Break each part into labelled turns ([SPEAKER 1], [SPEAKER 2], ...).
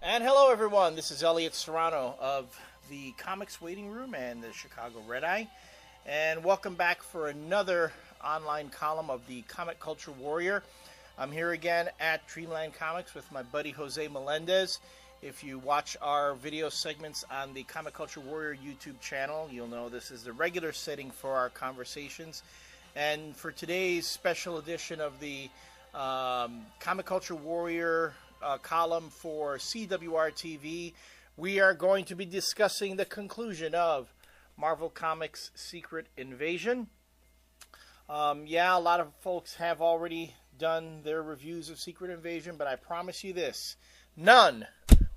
[SPEAKER 1] And hello, everyone. This is Elliott Serrano of the Comics Waiting Room and the Chicago Red Eye. And welcome back for another online column of the Comic Culture Warrior. I'm here again at Dreamland Comics with my buddy Jose Melendez. If you watch our video segments on the Comic Culture Warrior YouTube channel, you'll know this is the regular setting for our conversations. And for today's special edition of the Comic Culture Warrior column for CWRtv, we are going to be discussing the conclusion of Marvel Comics' Secret Invasion. A lot of folks have already done their reviews of Secret Invasion, but I promise you this, none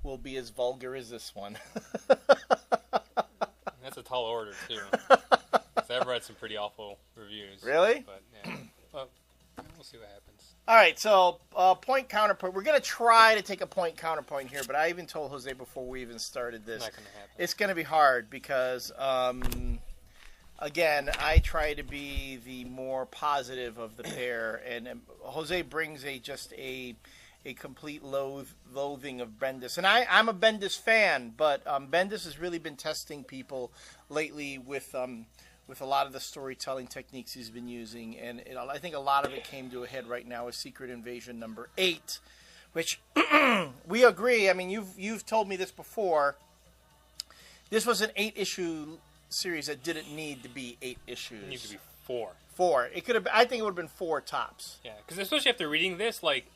[SPEAKER 1] will be as vulgar as this one.
[SPEAKER 2] That's a tall order, too. I've read some pretty awful reviews.
[SPEAKER 1] Really?
[SPEAKER 2] But, yeah. Well, we'll see what happens.
[SPEAKER 1] All right, so point counterpoint. We're going to try to take a point counterpoint here, but I even told Jose before we even started this.
[SPEAKER 2] Not going to happen. It's
[SPEAKER 1] going to be hard because, again, I try to be the more positive of the pair, and Jose brings a complete loathing of Bendis. And I'm a Bendis fan, but Bendis has really been testing people lately with a lot of the storytelling techniques he's been using, and I think a lot of it came to a head right now with Secret Invasion number 8, which we agree. I mean, you've told me this before. This was an 8-issue series that didn't need to be 8 issues.
[SPEAKER 2] It needs to be 4.
[SPEAKER 1] 4. It could have. I think it would have been 4 tops.
[SPEAKER 2] Yeah, because especially after reading this, like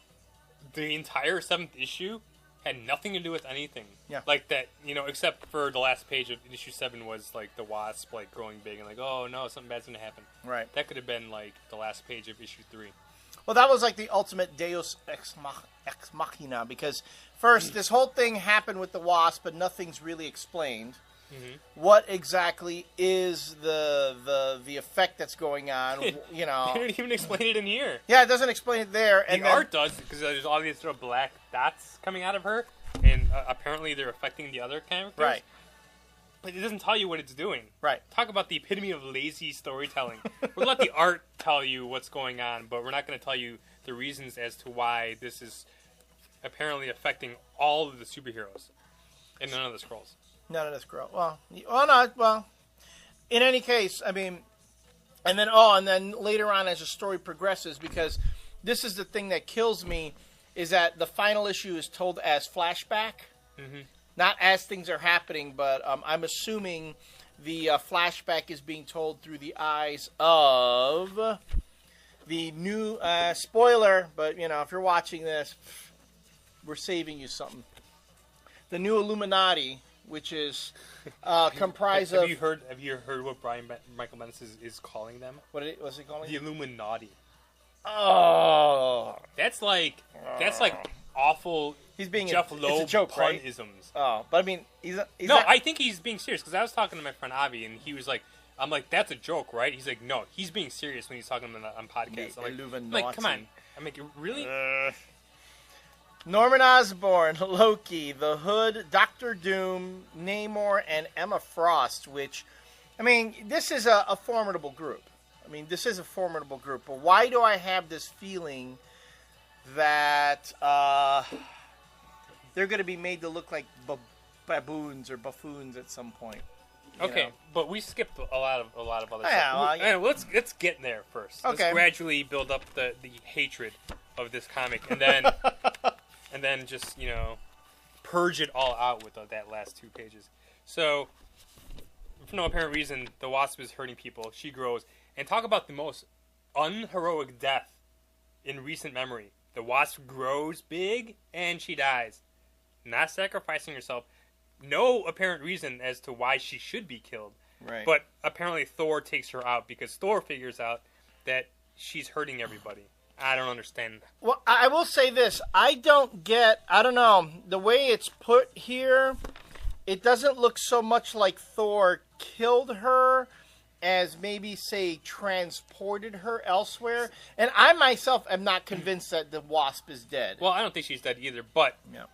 [SPEAKER 2] the entire 7th issue had nothing to do with anything.
[SPEAKER 1] Yeah.
[SPEAKER 2] Like that, except for the last page of issue 7 was like the Wasp like growing big and like, oh no, something bad's gonna happen.
[SPEAKER 1] Right.
[SPEAKER 2] That could have been like the last page of issue 3.
[SPEAKER 1] Well, that was like the ultimate Deus ex machina, because first this whole thing happened with the Wasp, but nothing's really explained. Mm-hmm. What exactly is the effect that's going on?
[SPEAKER 2] They didn't even explain it in here.
[SPEAKER 1] Yeah, it doesn't explain it there. And
[SPEAKER 2] the art does, because there's all these little black dots coming out of her, and apparently they're affecting the other characters.
[SPEAKER 1] Right.
[SPEAKER 2] But it doesn't tell you what it's doing.
[SPEAKER 1] Right.
[SPEAKER 2] Talk about the epitome of lazy storytelling. We'll let the art tell you what's going on, but we're not going to tell you the reasons as to why this is apparently affecting all of the superheroes and none of the Skrulls.
[SPEAKER 1] None of this girl. Well, in any case, I mean, and then later on as the story progresses, because this is the thing that kills me, is that the final issue is told as flashback, not as things are happening, but I'm assuming the flashback is being told through the eyes of the new, spoiler, but, if you're watching this, we're saving you something. The new Illuminati, which is comprised of...
[SPEAKER 2] Have you heard what Michael Bendis is calling them?
[SPEAKER 1] What's he calling
[SPEAKER 2] the
[SPEAKER 1] them?
[SPEAKER 2] Illuminati.
[SPEAKER 1] Oh,
[SPEAKER 2] that's like awful.
[SPEAKER 1] He's being
[SPEAKER 2] Jeff Loeb pun-isms.
[SPEAKER 1] Right? Oh, but I mean,
[SPEAKER 2] I think he's being serious, because I was talking to my friend Avi, and he was like, "I'm like, that's a joke, right?" He's like, "No, he's being serious when he's talking on podcasts." I'm like, come on. I'm like, really?
[SPEAKER 1] Norman Osborn, Loki, The Hood, Doctor Doom, Namor, and Emma Frost, which, I mean, this is a formidable group. But why do I have this feeling that they're going to be made to look like baboons or buffoons at some point?
[SPEAKER 2] Okay, but we skipped a lot of other
[SPEAKER 1] stuff.
[SPEAKER 2] Well, let's get there first.
[SPEAKER 1] Okay.
[SPEAKER 2] Let's gradually build up the hatred of this comic, and then... And then just, purge it all out with that last 2 pages. So, for no apparent reason, the Wasp is hurting people. She grows. And talk about the most unheroic death in recent memory. The Wasp grows big, and she dies. Not sacrificing herself. No apparent reason as to why she should be killed.
[SPEAKER 1] Right.
[SPEAKER 2] But apparently Thor takes her out because Thor figures out that she's hurting everybody. I don't understand.
[SPEAKER 1] Well, I will say this. I don't know, the way it's put here, it doesn't look so much like Thor killed her as maybe, say, transported her elsewhere. And I myself am not convinced that the Wasp is dead.
[SPEAKER 2] Well, I don't think she's dead either, but
[SPEAKER 1] yeah.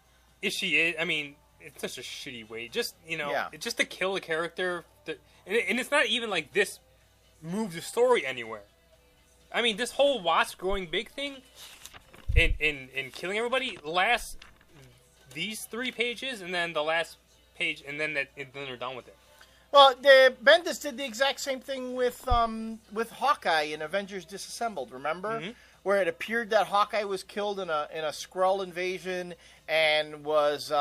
[SPEAKER 2] If she is, I mean, it's such a shitty way. Just, just to kill a character. And it's not even like this moves the story anywhere. I mean, this whole Wasp growing big thing and killing everybody lasts these 3 pages, and then the last page, and then they're done with it.
[SPEAKER 1] Well, Bendis did the exact same thing with Hawkeye in Avengers Disassembled. Remember, where it appeared that Hawkeye was killed in a Skrull invasion and was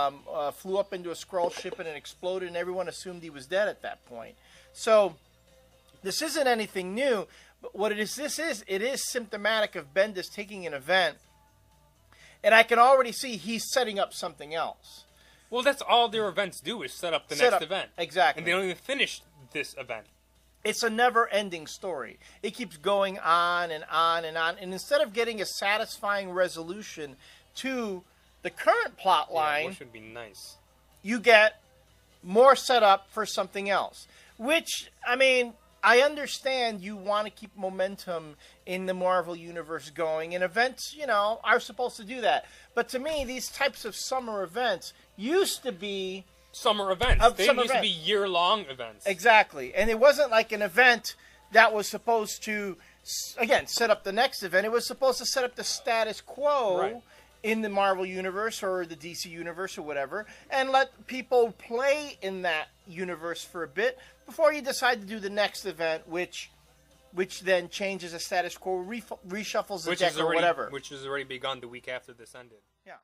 [SPEAKER 1] flew up into a Skrull ship and it exploded, and everyone assumed he was dead at that point. So this isn't anything new. But what it is symptomatic of Bendis taking an event, and I can already see he's setting up something else.
[SPEAKER 2] Well, that's all their events do, is set up the next event.
[SPEAKER 1] Exactly.
[SPEAKER 2] And they don't even finish this event.
[SPEAKER 1] It's a never-ending story. It keeps going on and on and on. And instead of getting a satisfying resolution to the current plot line,
[SPEAKER 2] which would be nice,
[SPEAKER 1] you get more setup for something else. Which, I mean, I understand you want to keep momentum in the Marvel Universe going, and events, are supposed to do that. But to me, these types of summer events used to be...
[SPEAKER 2] Summer events. They used to be year-long events.
[SPEAKER 1] Exactly. And it wasn't like an event that was supposed to, again, set up the next event. It was supposed to set up the status quo in the Marvel Universe or the DC Universe or whatever, and let people play in that universe for a bit before you decide to do the next event, which then changes the status quo, reshuffles the deck or whatever.
[SPEAKER 2] Which has already begun the week after this ended.
[SPEAKER 1] Yeah.